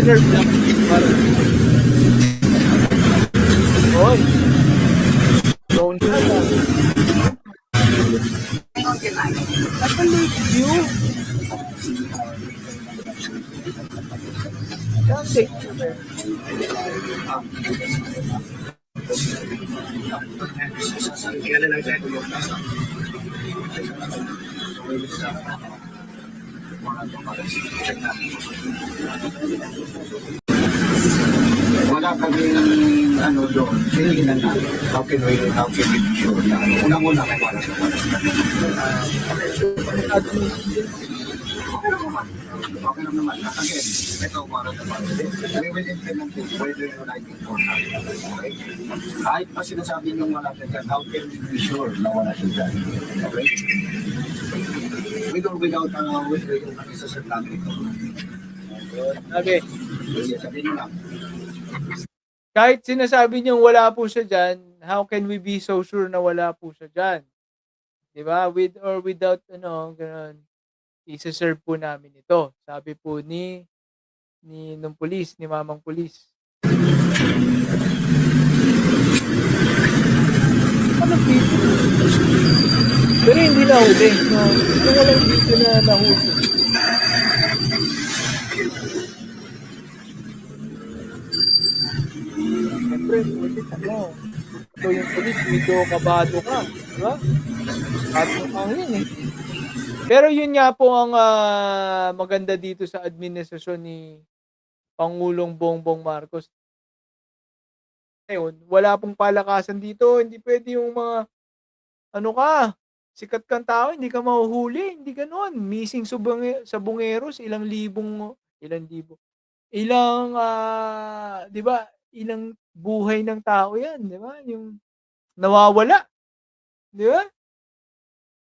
Nerve lang. Hoy, don't you na. That's a late view. Don't take you there. Wala kaming ano doon, hinihinan namin. How can we be sure na unang-una kay para sa okay lang naman. Again, ito para naman. We will implement it whether you like it or not. Okay? Kahit pa sinasabi nyo wala siya dyan, how can we be sure na wala siya dyan? Okay? With or without yung isa-set namin ito. Okay. Sabihin nyo lang. Kahit sinasabi niyong wala po siya dyan, how can we be so sure na wala po siya dyan? Diba? With or without, ganun, isa-serve po namin ito. Sabi po nung pulis, ni mamang pulis. Ano dito? Pero hindi nahuli. No? Ito walang dito na nahuli. Siyempre, ito yung pulis, medyo kabado ka. Diba? At ang yun eh. Pero yun nga po ang maganda dito sa administrasyon ni Pangulong Bongbong Marcos. Ngayon, wala pong palakasan dito. Hindi pwede yung mga, sikat kang tao, hindi ka mahuhuli. Hindi ganon. Missing sa bungeros, ilang, di ba, ilang buhay ng tao yan, di ba? Yung nawawala. Di ba?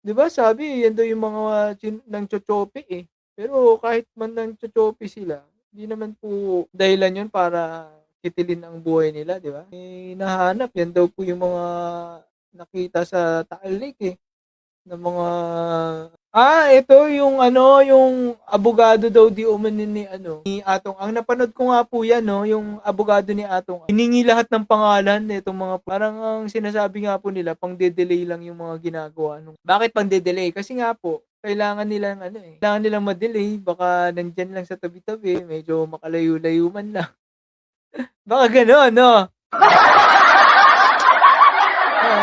Di ba sabi, yan daw yung mga nang chochope eh. Pero kahit man nang chochope sila, hindi naman po dahilan yun para kitilin ang buhay nila, di ba? Eh, nahanap, yan daw po yung mga nakita sa Taal Lake eh. Ng mga... ito yung yung abogado daw di umano ni Atong Ang. Napanood ko nga po yan, no, yung abogado ni Atong Ang. Hiningi lahat ng pangalan nitong mga, parang ang sinasabi nga po nila, pang-de-delay lang yung mga ginagawa. Bakit pang-de-delay? Kasi nga po, kailangan nilang ma-delay, baka nandyan lang sa tabi-tabi, medyo makalayo-layo man lang. Baka gano'n, no?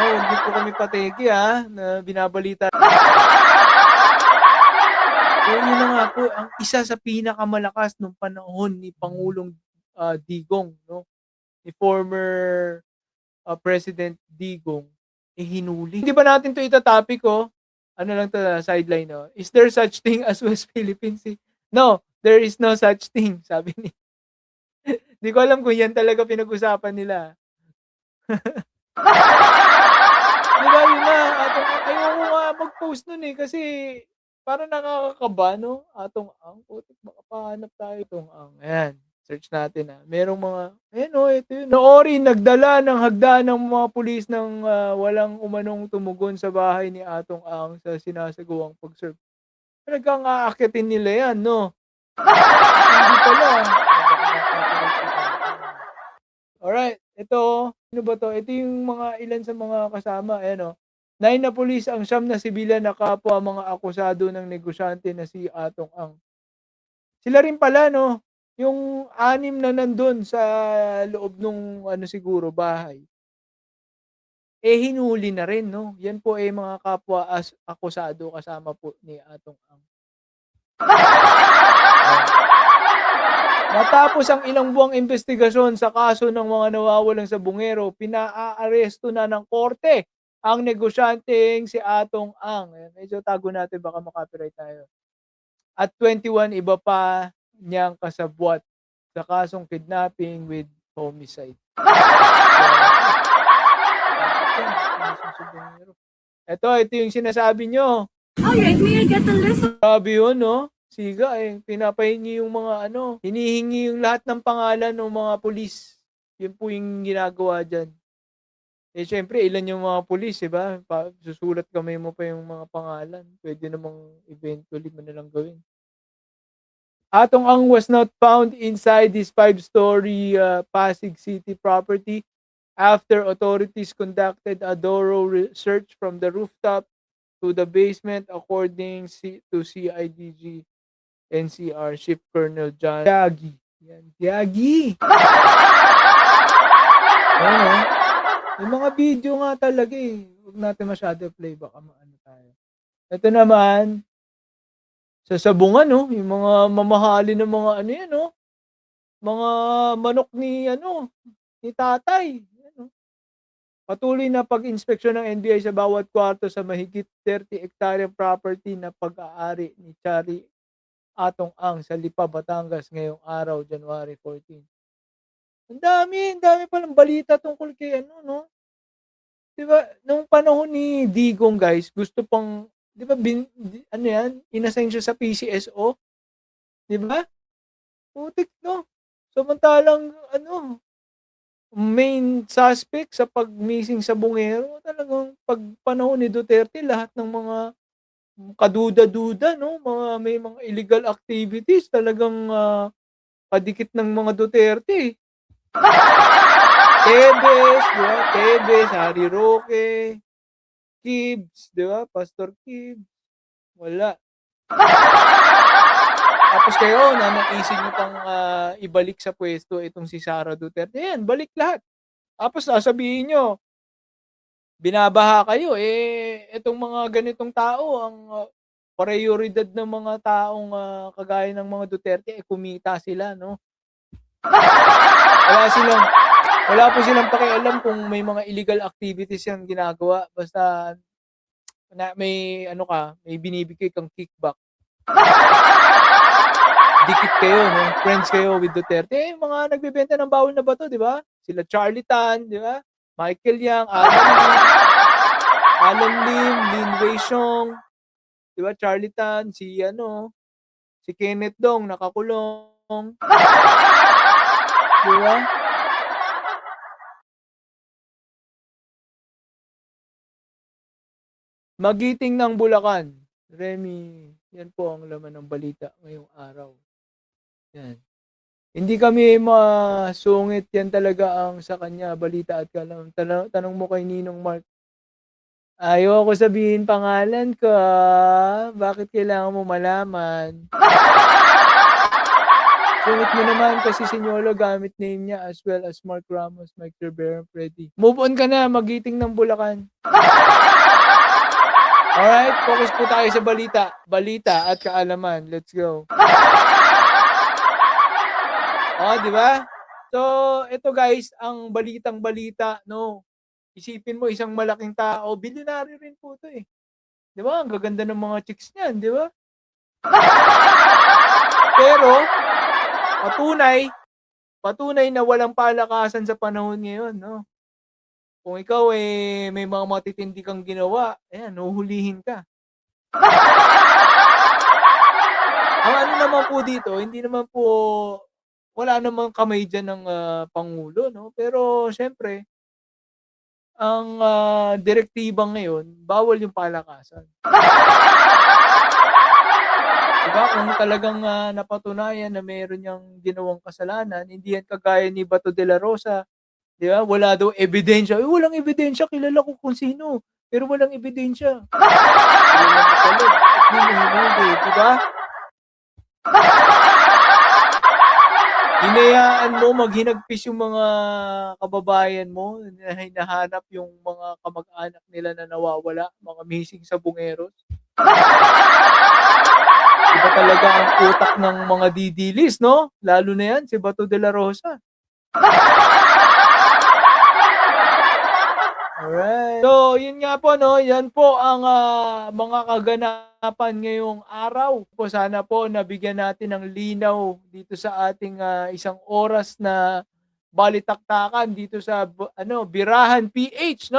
Hindi po kami pateki na binabalita. So yun na nga po, ang isa sa pinakamalakas nung panahon ni Pangulong Digong, no? Ni former President Digong, hinuli. Hindi ba natin to itatopic, oh? Ano lang to, sideline, no? Is there such thing as West Philippine Sea? No, there is no such thing, sabi ni. Hindi ko alam kung yan talaga pinag-usapan nila. Diba yun na, ayoko nga mag-post nun eh, kasi parang nakakakaba, no? Atong Ang, putik, makapahanap tayo itong Ang. Ayan, search natin merong mga, ito yun. Noorin, nagdala ng hagdan ng mga pulis ng walang umanong tumugon sa bahay ni Atong Ang sa sinasagawang pag-serve. Talagang aakitin nila yan, no? Hindi pala. Alright, ito, ano ba to? Ito yung mga ilan sa mga kasama, 9 na pulis ang 9 na sibilyan na kapwa mga akusado ng negosyante na si Atong Ang. Sila rin pala, no, yung 6 na nandun sa loob nung siguro bahay. Hinuli na rin, no? Yan po mga kapwa akusado kasama po ni Atong Ang. Matapos ang ilang buwang investigasyon sa kaso ng mga nawawalang sa bungero, pinaaresto na ng korte ang negosyanteng si Atong Ang. Ayan, medyo tago natin, baka makopyright tayo. At 21 iba pa niyang kasabwat sa kasong kidnapping with homicide. Ito yung sinasabi nyo. Alright, may I get a list? Sabi yun, no? Siga pinapahingi yung mga hinihingi yung lahat ng pangalan ng mga pulis. Yun po yung ginagawa dyan. Syempre, ilan yung mga pulis, diba? Susulat kamay mo pa yung mga pangalan. Pwede namang eventually mo nalang gawin. Atong Ang was not found inside this 5-story Pasig City property after authorities conducted a thorough search from the rooftop to the basement according to CIDG NCR Ship Colonel John Tiagi. Yan, Tiagi. Ayan, oh. Yung mga video nga talaga eh. Huwag natin masyado play, baka maano tayo. Ito naman, sa sabungan, no? Yung mga mamahali ng mga ano yan, no? Mga manok ni tatay. Yan, no? Patuloy na pag-inspeksyon ng NBI sa bawat kwarto sa mahigit 30 hektaryang property na pag-aari ni Chari Atong Ang sa Lipa, Batangas ngayong araw, January 14. Ang dami palang balita tungkol kay no? 'Di ba, nung panahon ni Digong, guys, gusto pang 'di ba inassign siya sa PCSO, 'di ba? Putik, no? Samantalang main suspect sa pag-missing sa Bungero, talagang pag panahon ni Duterte lahat ng mga kaduda-duda, no? May mga illegal activities talagang kadikit ng mga Duterte. Tebes, 'di ba? Tebes, Harry Roque, Kibbs, 'di ba? Pastor Kibbs, wala. Tapos kayo nanaisin niyo pang ibalik sa pwesto itong si Sara Duterte. Yan, balik lahat. Tapos sasabihin niyo, binabaha kayo, itong mga ganitong tao ang prioridad ng mga taong kagaya ng mga Duterte, kumita sila, no? Wala po silang pakialam kung may mga illegal activities yang ginagawa, basta na may may binibigay kang kickback. Dikit kayo, no? Friends kayo with Duterte. Yung mga nagbebenta ng bawal na bato, di ba? Sila Charlie Tan, di ba? Michael Yang, Alan Lim, Lin Weishong, di ba? Charlie Tan, si Kenneth Dong, nakakulong. Di ba? Magiting ng Bulacan. Remy, yan po ang laman ng balita ngayong araw. Yan. Hindi kami masungit, yan talaga ang sa kanya balita at kalam. Tanong mo kay Ninong Mark. Ayoko sabihin pangalan ko. Bakit kailangan mo malaman? Sungit mo naman kasi Sinyolo gamit name niya as well as Mark Ramos, Mike Rivera, Freddy. Move on ka na, magiting ng Bulacan. Alright, focus po tayo sa balita. Balita at kaalaman. Let's go. Di ba? So, ito guys, ang balitang balita, no? Isipin mo, isang malaking tao, bilyonaryo rin po ito eh. Di ba? Ang gaganda ng mga chicks niyan, di ba? Pero, patunay na walang palakasan sa panahon ngayon, no? Kung ikaw may mga matitindi kang ginawa, ayan, huhulihin ka. Ang ano naman po dito, hindi naman po, wala namang kamay dyan ng Pangulo, no? Pero, syempre, ang direktibang ngayon, bawal yung palakasan. Diba? Kung talagang napatunayan na meron niyang ginawang kasalanan, hindi yan kagaya ni Bato de la Rosa. Di ba? Wala daw ebidensya. Walang ebidensya. Kilala ko kung sino. Pero walang ebidensya. Kilala mo pala. Hindi mo hinuli. Di ba? Hinayaan mo maghinagpis yung mga kababayan mo na hinahanap yung mga kamag-anak nila na nawawala, mga missing sa Bungeros. Iba talaga ang utak ng mga didilis, no? Lalo na yan, si Bato de la Rosa. Alright. So, yun nga po, no? Yan po ang mga kaganapan ngayong araw. Po, sana po nabigyan natin ng linaw dito sa ating isang oras na balitaktakan dito sa Birahan PH, no?